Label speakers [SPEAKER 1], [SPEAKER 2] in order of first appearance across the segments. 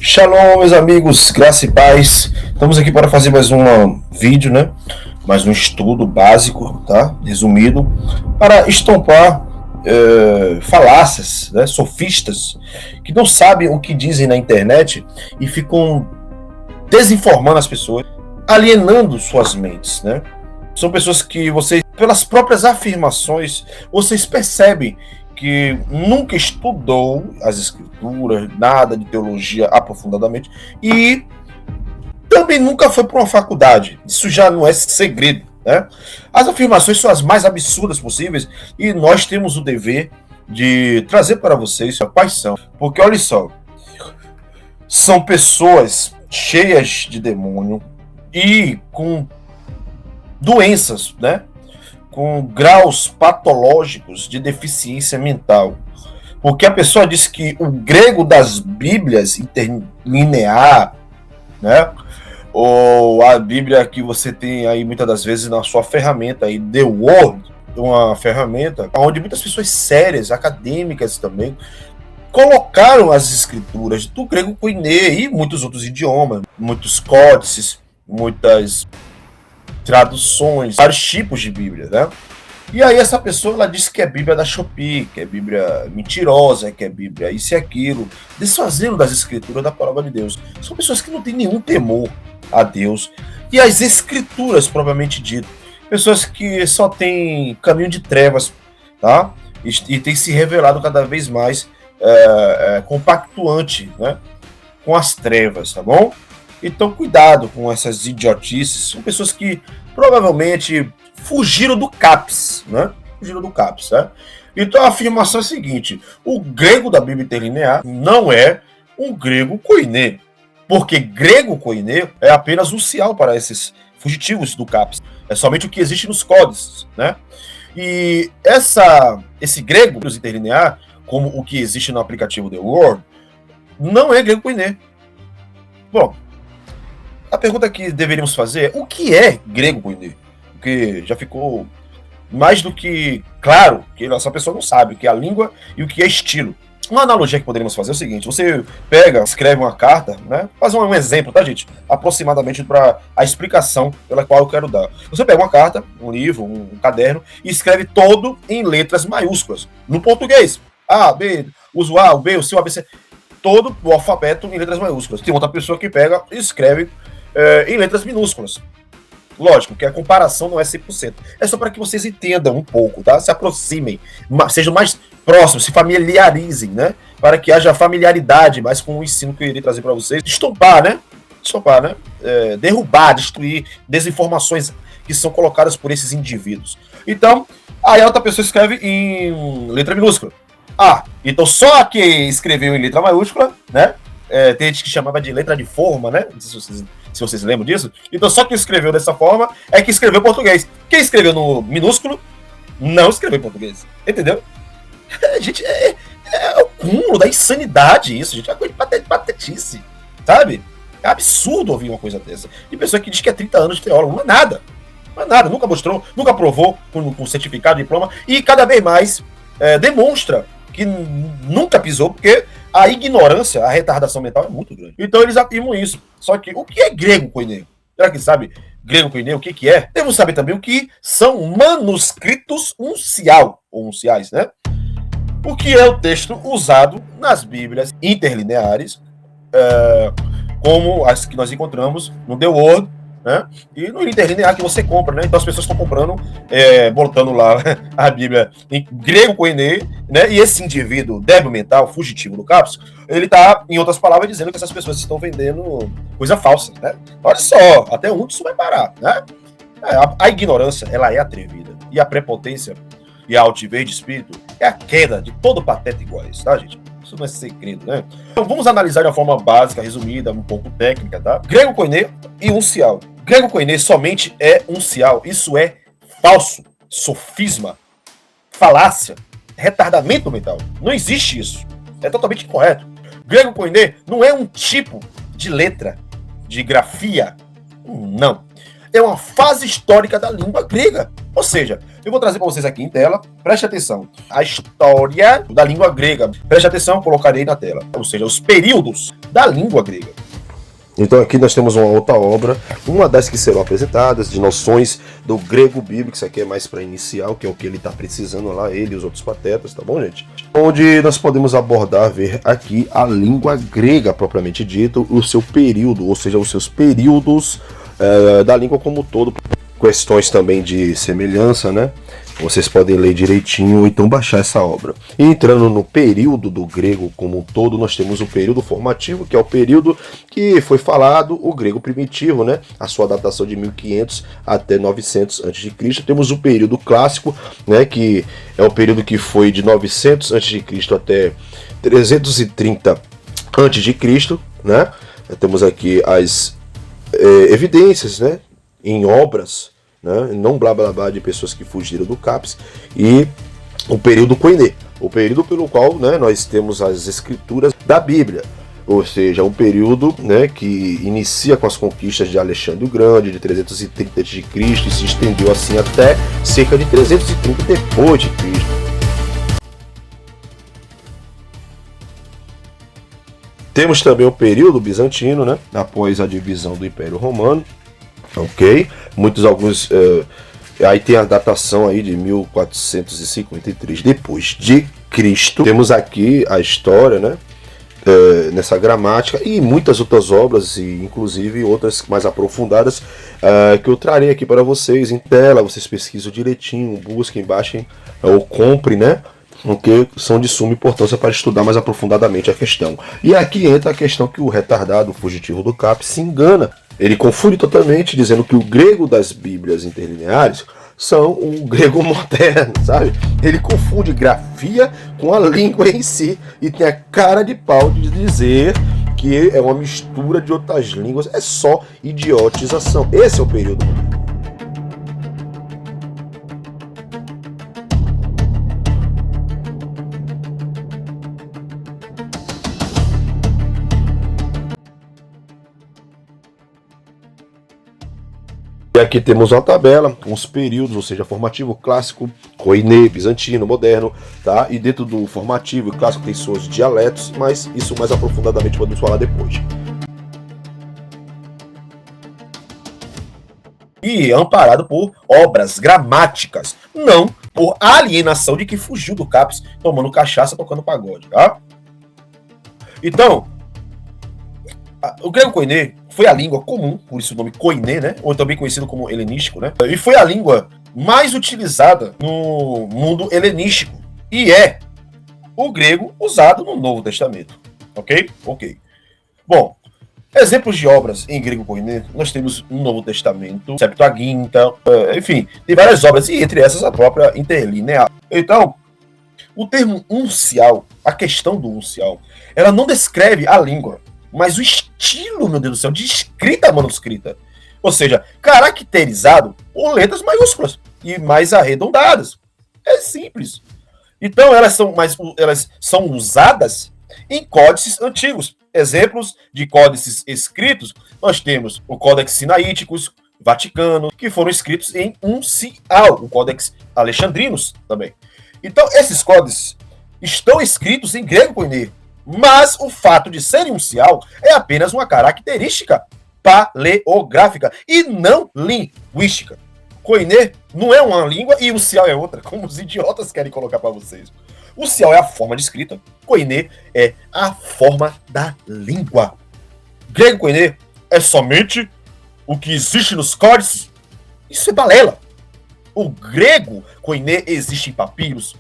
[SPEAKER 1] Shalom, meus amigos, graça e paz. Estamos aqui para fazer mais um vídeo, né? Mais um estudo básico, tá? Resumido, para estompar falácias, né? Sofistas, que não sabem o que dizem na internet e ficam desinformando as pessoas, alienando suas mentes, né? São pessoas que vocês, pelas próprias afirmações, vocês percebem que nunca estudou as escrituras, nada de teologia aprofundadamente, e também nunca foi para uma faculdade. Isso já não é segredo, né? As afirmações são as mais absurdas possíveis e nós temos o dever de trazer para vocês quais são. Porque olha só, são pessoas cheias de demônio e com doenças, né? Com graus patológicos de deficiência mental. Porque a pessoa diz que o grego das Bíblias interlinear, né? Ou a Bíblia que você tem aí muitas das vezes na sua ferramenta aí, The Word, uma ferramenta onde muitas pessoas sérias, acadêmicas também, colocaram as escrituras do grego koiné e muitos outros idiomas, muitos códices, muitas traduções, vários tipos de Bíblia, né? E aí essa pessoa, ela diz que é Bíblia da Shopee, que é Bíblia mentirosa, que é Bíblia isso e aquilo, desfazendo das escrituras da palavra de Deus. São pessoas que não têm nenhum temor a Deus e as escrituras propriamente dito. Pessoas que só têm caminho de trevas, tá? E tem se revelado cada vez mais compactuante, né? Com as trevas, tá bom? Então, cuidado com essas idiotices. São pessoas que provavelmente fugiram do CAPS, né? Fugiram do CAPS, né? Então, a afirmação é a seguinte: o grego da Bíblia interlinear não é um grego koiné, porque grego koiné é apenas um cial para esses fugitivos do CAPS. É somente o que existe nos códices, né? E esse grego interlinear, como o que existe no aplicativo The Word, não é grego koiné. Bom, a pergunta que deveríamos fazer é: o que é grego koiné? Porque já ficou mais do que claro que essa pessoa não sabe o que é a língua e o que é estilo. Uma analogia que poderíamos fazer é o seguinte: você pega, escreve uma carta, né? Faz um exemplo, tá, gente? Aproximadamente para a explicação pela qual eu quero dar. Você pega uma carta, um livro, um caderno e escreve todo em letras maiúsculas, no português. A, B, usa o A, o B, o C, o ABC, todo o alfabeto em letras maiúsculas. Tem outra pessoa que pega e escreve em letras minúsculas. Lógico que a comparação não é 100%. É só para que vocês entendam um pouco, tá? Se aproximem, sejam mais próximos, se familiarizem, né? Para que haja familiaridade mais com o ensino que eu irei trazer para vocês. Estompar, né? Derrubar, destruir desinformações que são colocadas por esses indivíduos. Então, aí a outra pessoa escreve em letra minúscula. Ah, então só a que escreveu em letra maiúscula, né? Tem gente que chamava de letra de forma, né? Não sei se vocês lembram disso. Então só quem escreveu dessa forma é que escreveu português. Quem escreveu no minúsculo não escreveu em português. Entendeu? Gente, é o cúmulo da insanidade isso, gente. É uma coisa de patetice, sabe? É absurdo ouvir uma coisa dessa. De pessoa que diz que é 30 anos de teólogo. Não é nada. Não é nada. Nunca mostrou, nunca provou com certificado, diploma. E cada vez mais demonstra que nunca pisou, porque a ignorância, a retardação mental é muito grande. Então eles afirmam isso. Só que o que é grego koiné? Será que sabe grego koiné o que é? Devemos saber também o que são manuscritos uncial, ou unciais, né? O que é o texto usado nas Bíblias interlineares, como as que nós encontramos no The Word, né? E no interlinear que você compra, né? Então as pessoas estão comprando, botando lá a Bíblia em grego koiné, né? E esse indivíduo débil mental, fugitivo do CAPS, ele está, em outras palavras, dizendo que essas pessoas estão vendendo coisa falsa, né? Olha só, até onde isso vai parar, né? A ignorância, ela é atrevida. E a prepotência e a altivez de espírito é a queda de todo pateta igual a isso, tá, gente? Isso não é segredo, né? Então vamos analisar de uma forma básica, resumida, um pouco técnica, tá? Grego koiné e uncial. Grego koiné somente é uncial. Isso é falso, sofisma, falácia, retardamento mental. Não existe isso. É totalmente incorreto. Grego koiné não é um tipo de letra, de grafia. Não. É uma fase histórica da língua grega. Ou seja, eu vou trazer para vocês aqui em tela, preste atenção, a história da língua grega. Preste atenção, colocarei na tela. Ou seja, os períodos da língua grega. Então aqui nós temos uma outra obra, uma das que serão apresentadas, de noções do grego bíblico. Isso aqui é mais para inicial, que é o que ele está precisando lá, ele e os outros patetas, tá bom, gente? Onde nós podemos abordar, ver aqui a língua grega propriamente dito, o seu período, ou seja, os seus períodos da língua como um todo. Questões também de semelhança, né? Vocês podem ler direitinho ou então baixar essa obra. E entrando no período do grego como um todo, nós temos o período formativo, que é o período que foi falado, o grego primitivo, né? A sua datação de 1500 até 900 a.C. Temos o período clássico, né? Que é o período que foi de 900 a.C. até 330 a.C., né? Temos aqui as evidências, né? Em obras, né? Não blá blá blá de pessoas que fugiram do CAPS, e o período Koiné, o período pelo qual, né, nós temos as escrituras da Bíblia, ou seja, um período, né, que inicia com as conquistas de Alexandre o Grande, de 330 a.C., e se estendeu assim até cerca de 330 depois de Cristo. Temos também o período bizantino, né, após a divisão do Império Romano. Ok, aí tem a datação aí de 1453 depois de Cristo. Temos aqui a história, né, nessa gramática e muitas outras obras, e inclusive outras mais aprofundadas, que eu trarei aqui para vocês em tela. Vocês pesquisam direitinho, busquem, baixem ou comprem, né, porque são de suma importância para estudar mais aprofundadamente a questão. E aqui entra a questão que o retardado, o fugitivo do CAP, se engana. Ele confunde totalmente, dizendo que o grego das Bíblias interlineares são o grego moderno, sabe? Ele confunde grafia com a língua em si e tem a cara de pau de dizer que é uma mistura de outras línguas. É só idiotização. Esse é o período moderno. E aqui temos uma tabela com os períodos, ou seja, formativo, clássico, Koiné, bizantino, moderno, tá? E dentro do formativo e clássico tem seus dialetos, mas isso mais aprofundadamente podemos falar depois. E amparado por obras gramáticas, não por alienação de quem fugiu do CAPS tomando cachaça, tocando pagode, tá? Então, o grego Koiné foi a língua comum, por isso o nome Koiné, né? Ou também conhecido como helenístico, né? E foi a língua mais utilizada no mundo helenístico. E é o grego usado no Novo Testamento. Ok? Ok. Bom, exemplos de obras em grego Koiné, nós temos no Novo Testamento, Septuaginta, enfim, tem várias obras, e entre essas a própria Interlinear. Então, o termo uncial, a questão do uncial, ela não descreve a língua, mas o estilo, meu Deus do céu, de escrita manuscrita. Ou seja, caracterizado por letras maiúsculas e mais arredondadas. É simples. Então, elas são usadas em códices antigos. Exemplos de códices escritos, nós temos o Códex Sinaíticos, Vaticano, que foram escritos em uncial, o Códex Alexandrinos também. Então, esses códices estão escritos em grego Koiné, mas o fato de serem uncial é apenas uma característica paleográfica e não linguística. Koiné não é uma língua e uncial é outra, como os idiotas querem colocar para vocês. Uncial é a forma de escrita, Koiné é a forma da língua. Grego Koiné é somente o que existe nos códices. Isso é balela. O grego Koiné existe em papiros,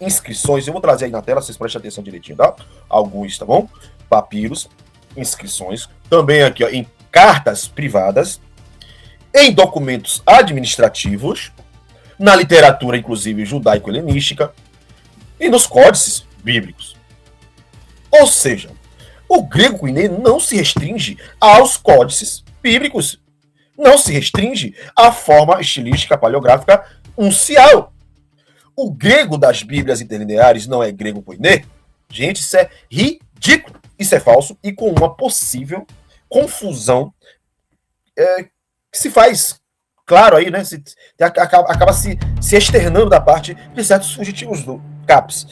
[SPEAKER 1] inscrições. Eu vou trazer aí na tela, vocês prestem atenção direitinho, tá? Alguns, tá bom? Papiros, inscrições. Também aqui, ó, em cartas privadas, em documentos administrativos, na literatura, inclusive, judaico-helenística, e nos códices bíblicos. Ou seja, o grego Koiné não se restringe aos códices bíblicos. Não se restringe à forma estilística paleográfica uncial. O grego das Bíblias interlineares não é grego Koiné? Gente, isso é ridículo. Isso é falso e com uma possível confusão que se faz claro aí, né? Acaba se externando da parte de certos fugitivos do CAPES.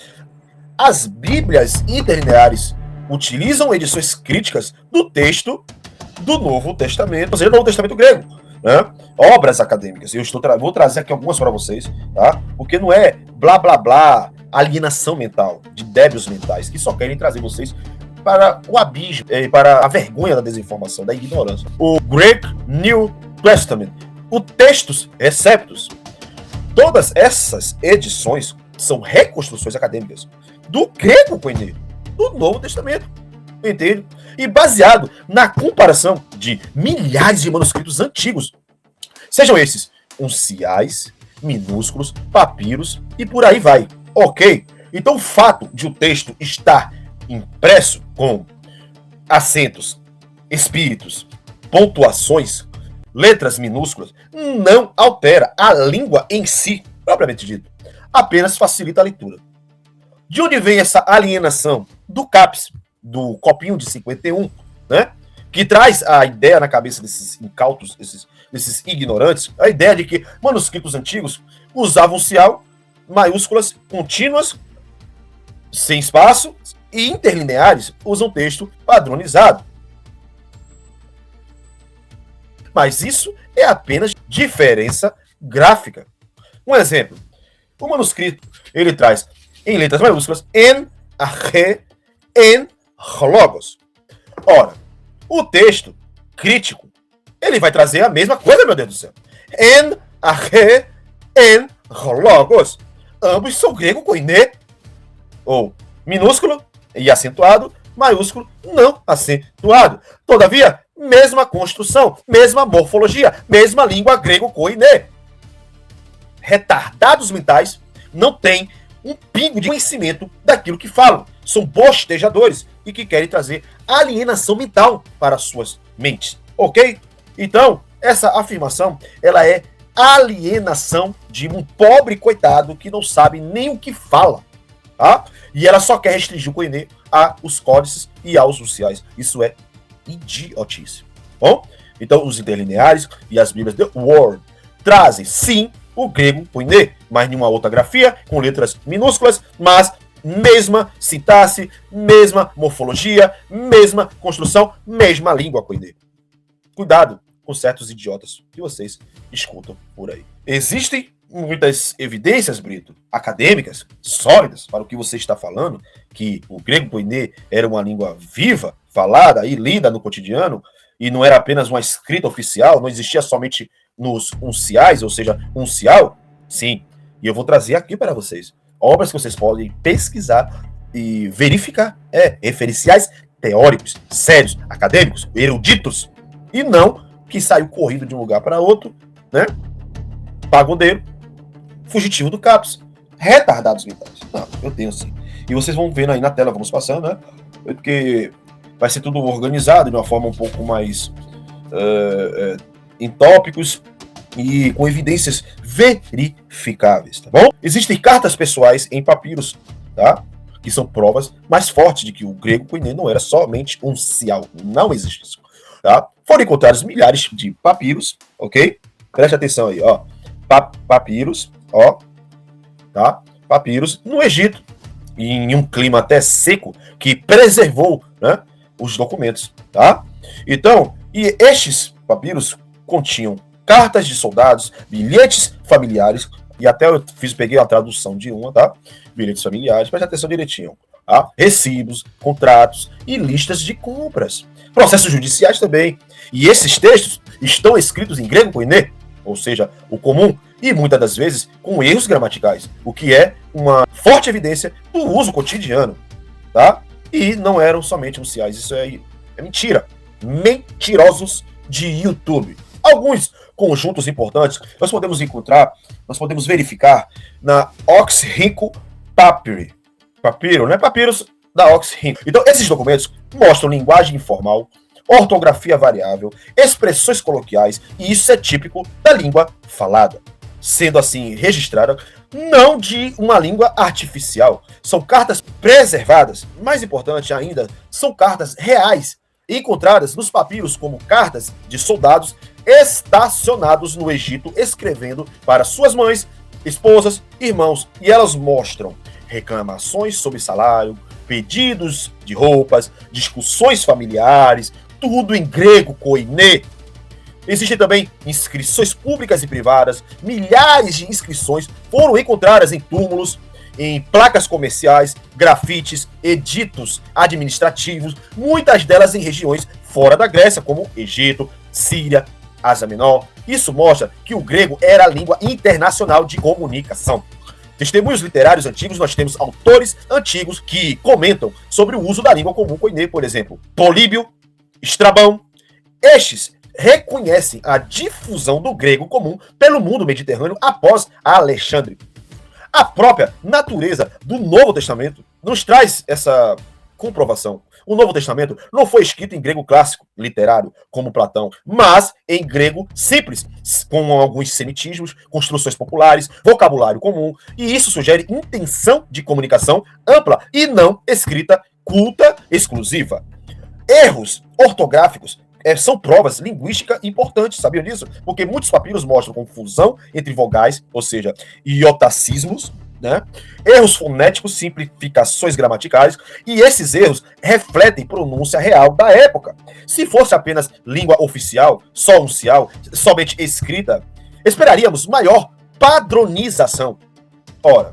[SPEAKER 1] As Bíblias interlineares utilizam edições críticas do texto do Novo Testamento, ou seja, do Novo Testamento grego, né? Obras acadêmicas. Eu vou trazer aqui algumas para vocês, tá? Porque não é blá blá blá, alienação mental, de débios mentais, que só querem trazer vocês para o abismo, para a vergonha da desinformação, da ignorância. O Greek New Testament, o Textus Receptus. Todas essas edições são reconstruções acadêmicas do grego koiné, do Novo Testamento, entende? E baseado na comparação de milhares de manuscritos antigos, sejam esses unciais, minúsculos, papiros e por aí vai, ok? Então o fato de o texto estar impresso com acentos, espíritos, pontuações, letras minúsculas, não altera a língua em si, propriamente dito, apenas facilita a leitura. De onde vem essa alienação do CAPES, do copinho de 51, né? Que traz a ideia na cabeça desses incautos, desses ignorantes, a ideia de que manuscritos antigos usavam uncial, maiúsculas, contínuas, sem espaço, e interlineares usam texto padronizado. Mas isso é apenas diferença gráfica. Um exemplo, o manuscrito, ele traz em letras maiúsculas, en, arre, en, logos. Ora, o texto crítico, ele vai trazer a mesma coisa, meu Deus do céu. En, arre, en, logos. Ambos são grego koiné, ou minúsculo e acentuado, maiúsculo não acentuado. Todavia, mesma construção, mesma morfologia, mesma língua grego koiné. Retardados mentais não têm um pingo de conhecimento daquilo que falam. São bostejadores e que querem trazer alienação mental para suas mentes, ok? Então, essa afirmação, ela é alienação de um pobre coitado que não sabe nem o que fala, tá? E ela só quer restringir o koiné aos códices e aos unciais. Isso é idiotice. Bom, então os interlineares e as bíblias The Word trazem, sim, o grego koiné, mas nenhuma outra grafia, com letras minúsculas, mas mesma sintaxe, mesma morfologia, mesma construção, mesma língua koiné. Cuidado com certos idiotas que vocês escutam por aí. Existem muitas evidências, Brito, acadêmicas, sólidas, para o que você está falando, que o grego koiné era uma língua viva, falada e lida no cotidiano, e não era apenas uma escrita oficial, não existia somente nos unciais, ou seja, uncial. Sim, e eu vou trazer aqui para vocês obras que vocês podem pesquisar e verificar, referenciais teóricos, sérios, acadêmicos, eruditos, e não que saiu corrido de um lugar para outro, né? Pagodeiro, fugitivo do CAPES, retardados mentais. Não, eu tenho sim. E vocês vão vendo aí na tela, vamos passando, né? Porque vai ser tudo organizado de uma forma um pouco mais em tópicos e com evidências verificáveis, tá bom? Existem cartas pessoais em papiros, tá? Que são provas mais fortes de que o grego koiné não era somente uncial. Não existe isso, tá? Foram encontrados milhares de papiros, ok? Preste atenção aí, ó. Papiros, ó, tá? Papiros no Egito, em um clima até seco, que preservou, né, os documentos, tá? Então, e estes papiros continham cartas de soldados, bilhetes familiares, e até eu peguei a tradução de uma, tá? Bilhetes familiares, preste atenção direitinho, tá? Recibos, contratos e listas de compras. Processos judiciais também. E esses textos estão escritos em grego koiné, ou seja, o comum, e muitas das vezes com erros gramaticais, o que é uma forte evidência do uso cotidiano, tá? E não eram somente unciais, isso é mentira. Mentirosos de YouTube. Alguns conjuntos importantes nós podemos encontrar, nós podemos verificar na Oxyrhyncho Papyri. Papiro, né? Papiros da Oxyrhyncho. Então, esses documentos mostram linguagem informal, ortografia variável, expressões coloquiais, e isso é típico da língua falada. Sendo assim registrada, não de uma língua artificial. São cartas preservadas. Mais importante ainda, são cartas reais, encontradas nos papiros como cartas de soldados estacionados no Egito, escrevendo para suas mães, esposas, irmãos, e elas mostram reclamações sobre salário, pedidos de roupas, discussões familiares, tudo em grego koiné. Existem também inscrições públicas e privadas, milhares de inscrições foram encontradas em túmulos, em placas comerciais, grafites, editos administrativos, muitas delas em regiões fora da Grécia, como Egito, Síria, Ásia Menor. Isso mostra que o grego era a língua internacional de comunicação. Testemunhos literários antigos, nós temos autores antigos que comentam sobre o uso da língua comum koiné, por exemplo, Políbio, Estrabão. Estes reconhecem a difusão do grego comum pelo mundo mediterrâneo após Alexandre. A própria natureza do Novo Testamento nos traz essa comprovação. O Novo Testamento não foi escrito em grego clássico, literário, como Platão, mas em grego simples, com alguns semitismos, construções populares, vocabulário comum, e isso sugere intenção de comunicação ampla e não escrita culta exclusiva. Erros ortográficos são provas linguísticas importantes, sabiam disso? Porque muitos papiros mostram confusão entre vogais, ou seja, iotacismos, né? Erros fonéticos, simplificações gramaticais, e esses erros refletem pronúncia real da época. Se fosse apenas língua oficial, só uncial, somente escrita, esperaríamos maior padronização. Ora,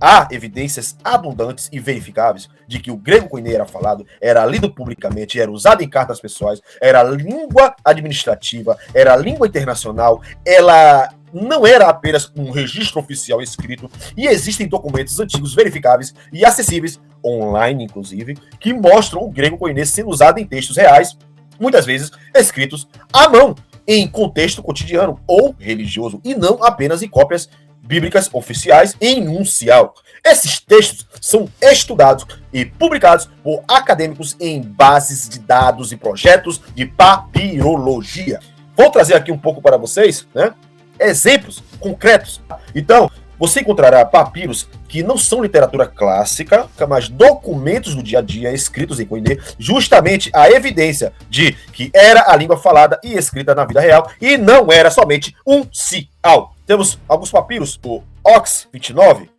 [SPEAKER 1] há evidências abundantes e verificáveis de que o grego koiné era falado, era lido publicamente, era usado em cartas pessoais, era língua administrativa, era língua internacional, ela não era apenas um registro oficial escrito, e existem documentos antigos verificáveis e acessíveis, online inclusive, que mostram o grego koiné sendo usado em textos reais, muitas vezes escritos à mão, em contexto cotidiano ou religioso, e não apenas em cópias bíblicas oficiais em uncial. Esses textos são estudados e publicados por acadêmicos em bases de dados e projetos de papirologia. Vou trazer aqui um pouco para vocês, né, exemplos concretos. Então, você encontrará papiros que não são literatura clássica, mas documentos do dia a dia escritos em koiné, justamente a evidência de que era a língua falada e escrita na vida real e não era somente uncial. Temos alguns papiros, o Ox 29,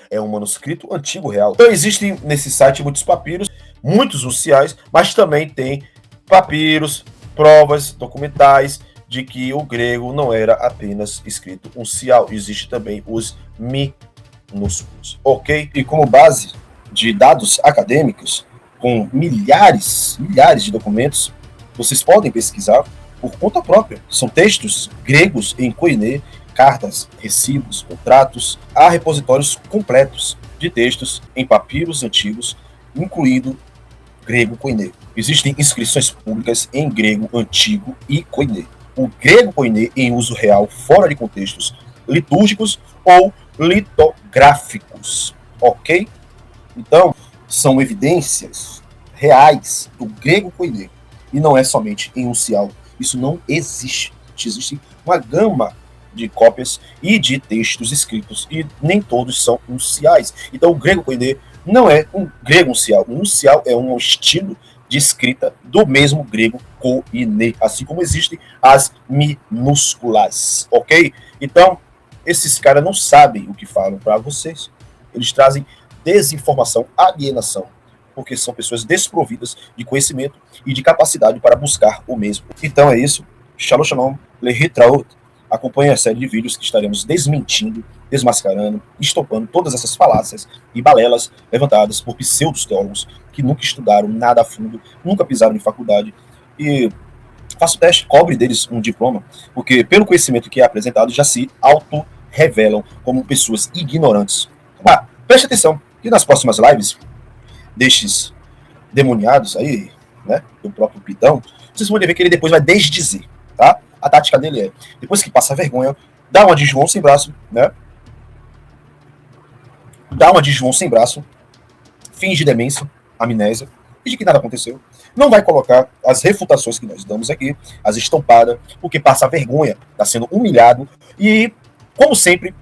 [SPEAKER 1] é um manuscrito antigo real. Então existem nesse site muitos papiros, muitos unciais, mas também tem papiros, provas documentais de que o grego não era apenas escrito uncial. Existe também os minúsculos, ok? E como base de dados acadêmicos, com milhares de documentos, vocês podem pesquisar por conta própria. São textos gregos em koiné, cartas, recibos, contratos. Há repositórios completos de textos em papiros antigos, incluindo grego koiné. Existem inscrições públicas em grego antigo e koiné. O grego koiné em uso real fora de contextos litúrgicos ou litográficos, ok? Então, são evidências reais do grego koiné e não é somente em uncial. Isso não existe. Existe uma gama de cópias e de textos escritos e nem todos são unciais. Então, o grego koiné não é um grego uncial. Um uncial é um estilo de escrita do mesmo grego koiné, assim como existem as minúsculas, ok? Então, esses caras não sabem o que falam para vocês. Eles trazem desinformação, alienação, porque são pessoas desprovidas de conhecimento e de capacidade para buscar o mesmo. Então é isso. Shalom, shalom, lehitraot. Acompanhe a série de vídeos que estaremos desmentindo, desmascarando, estopando todas essas falácias e balelas levantadas por pseudos teólogos que nunca estudaram nada a fundo, nunca pisaram em faculdade. E faça o teste, cobre deles um diploma, porque pelo conhecimento que é apresentado já se auto-revelam como pessoas ignorantes. Preste atenção que nas próximas lives destes demoniados aí, né, do próprio Pitão, vocês vão ver que ele depois vai desdizer, tá? A tática dele é, depois que passa a vergonha, dá uma de João sem braço, né? Dá uma de João sem braço, finge demência, amnésia, finge que nada aconteceu. Não vai colocar as refutações que nós damos aqui, as estampadas, porque passa a vergonha, está sendo humilhado. E, como sempre,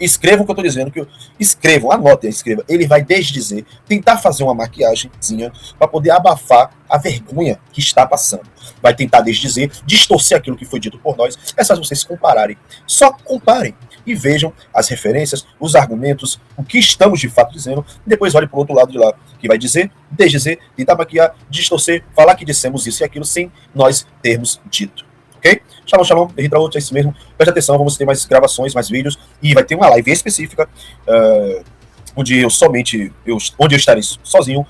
[SPEAKER 1] Escrevam o que eu tô dizendo, escrevam, anotem, escrevam. Ele vai desdizer, tentar fazer uma maquiagemzinha para poder abafar a vergonha que está passando. Vai tentar desdizer, distorcer aquilo que foi dito por nós. É só vocês compararem. Só comparem e vejam as referências, os argumentos, o que estamos de fato dizendo, e depois olhe para o outro lado de lá, que vai dizer, desdizer, tentar maquiar, distorcer, falar que dissemos isso e aquilo sem nós termos dito. Ok? Shalom, shalom, Ritra é isso mesmo. Preste atenção, vamos ter mais gravações, mais vídeos. E vai ter uma live específica, onde eu estarei sozinho,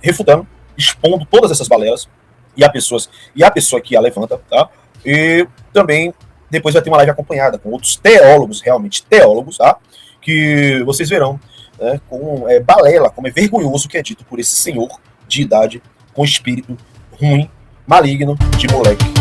[SPEAKER 1] refutando, expondo todas essas balelas e a pessoa que a levanta, tá? E também depois vai ter uma live acompanhada com outros teólogos, realmente teólogos, tá? Que vocês verão, né, como é balela, como é vergonhoso o que é dito por esse senhor de idade com espírito ruim, maligno, de moleque.